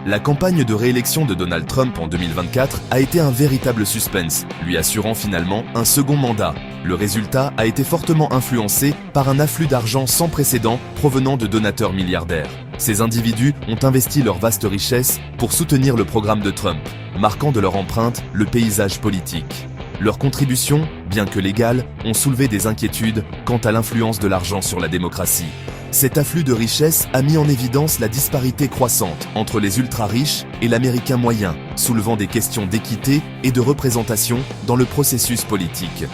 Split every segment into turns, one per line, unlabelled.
La campagne de réélection de Donald Trump en 2024 a été un véritable suspense, lui assurant finalement un second mandat. Le résultat a été fortement influencé par un afflux d'argent sans précédent provenant de donateurs milliardaires. Ces individus ont investi leur vaste richesse pour soutenir le programme de Trump, marquant de leur empreinte le paysage politique. Leurs contributions, bien que légales, ont soulevé des inquiétudes quant à l'influence de l'argent sur la démocratie. Cet afflux de richesses a mis en évidence la disparité croissante entre les ultra-riches et l'Américain moyen, soulevant des questions d'équité et de représentation dans le processus politique.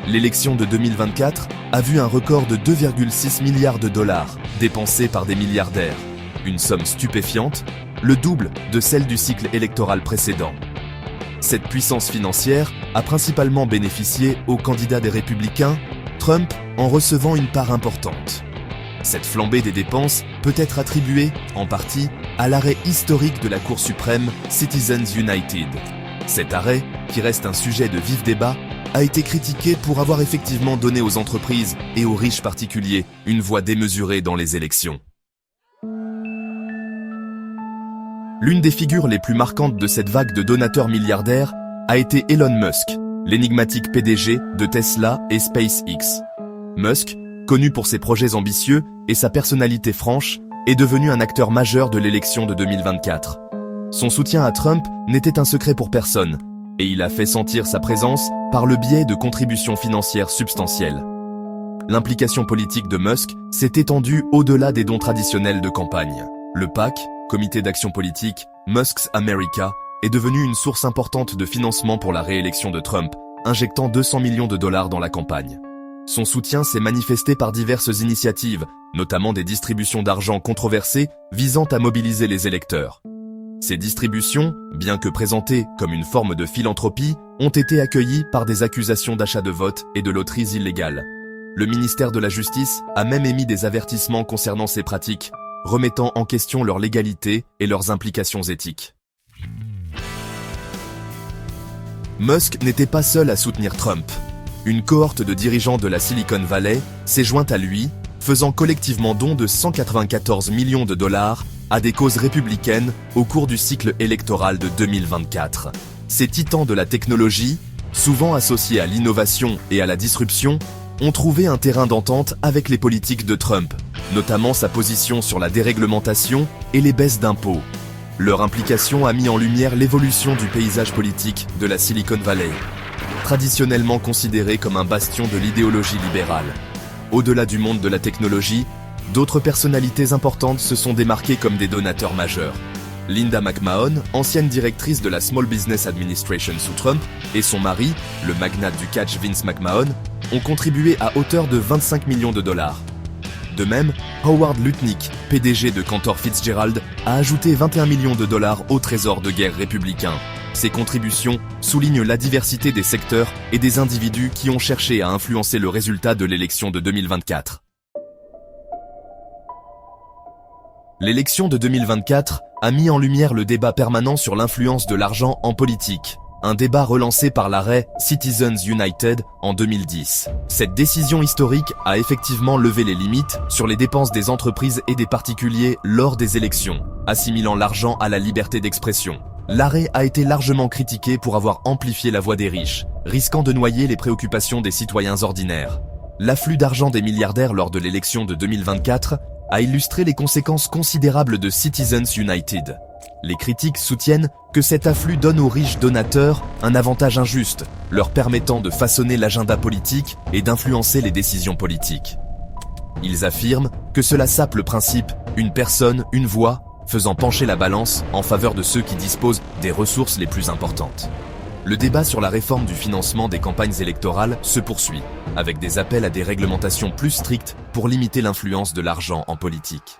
L'élection de 2024 a vu un record de 2,6 milliards de dollars dépensés par des milliardaires. Une somme stupéfiante, le double de celle du cycle électoral précédent. Cette puissance financière a principalement bénéficié aux candidats des Républicains, Trump en recevant une part importante. Cette flambée des dépenses peut être attribuée, en partie, à l'arrêt historique de la Cour suprême Citizens United. Cet arrêt, qui reste un sujet de vif débat, a été critiqué pour avoir effectivement donné aux entreprises et aux riches particuliers une voix démesurée dans les élections. L'une des figures les plus marquantes de cette vague de donateurs milliardaires a été Elon Musk, l'énigmatique PDG de Tesla et SpaceX. Musk, connu pour ses projets ambitieux et sa personnalité franche, est devenu un acteur majeur de l'élection de 2024. Son soutien à Trump n'était un secret pour personne, et il a fait sentir sa présence par le biais de contributions financières substantielles. L'implication politique de Musk s'est étendue au-delà des dons traditionnels de campagne. Le PAC, Comité d'action politique, Musk's America, est devenu une source importante de financement pour la réélection de Trump, injectant 200 millions de dollars dans la campagne. Son soutien s'est manifesté par diverses initiatives, notamment des distributions d'argent controversées visant à mobiliser les électeurs. Ces distributions, bien que présentées comme une forme de philanthropie, ont été accueillies par des accusations d'achat de vote et de loteries illégales. Le ministère de la Justice a même émis des avertissements concernant ces pratiques, remettant en question leur légalité et leurs implications éthiques. Musk n'était pas seul à soutenir Trump. Une cohorte de dirigeants de la Silicon Valley s'est jointe à lui, faisant collectivement don de 194 millions de dollars à des causes républicaines au cours du cycle électoral de 2024. Ces titans de la technologie, souvent associés à l'innovation et à la disruption, ont trouvé un terrain d'entente avec les politiques de Trump, notamment sa position sur la déréglementation et les baisses d'impôts. Leur implication a mis en lumière l'évolution du paysage politique de la Silicon Valley, traditionnellement considéré comme un bastion de l'idéologie libérale. Au-delà du monde de la technologie, d'autres personnalités importantes se sont démarquées comme des donateurs majeurs. Linda McMahon, ancienne directrice de la Small Business Administration sous Trump, et son mari, le magnate du catch Vince McMahon, ont contribué à hauteur de 25 millions de dollars. De même, Howard Lutnick, PDG de Cantor Fitzgerald, a ajouté 21 millions de dollars au trésor de guerre républicain. Ces contributions soulignent la diversité des secteurs et des individus qui ont cherché à influencer le résultat de l'élection de 2024. L'élection de 2024 a mis en lumière le débat permanent sur l'influence de l'argent en politique, un débat relancé par l'arrêt Citizens United en 2010. Cette décision historique a effectivement levé les limites sur les dépenses des entreprises et des particuliers lors des élections, assimilant l'argent à la liberté d'expression. L'arrêt a été largement critiqué pour avoir amplifié la voix des riches, risquant de noyer les préoccupations des citoyens ordinaires. L'afflux d'argent des milliardaires lors de l'élection de 2024 a illustré les conséquences considérables de Citizens United. Les critiques soutiennent que cet afflux donne aux riches donateurs un avantage injuste, leur permettant de façonner l'agenda politique et d'influencer les décisions politiques. Ils affirment que cela sape le principe « une personne, une voix », faisant pencher la balance en faveur de ceux qui disposent des ressources les plus importantes. Le débat sur la réforme du financement des campagnes électorales se poursuit, avec des appels à des réglementations plus strictes pour limiter l'influence de l'argent en politique.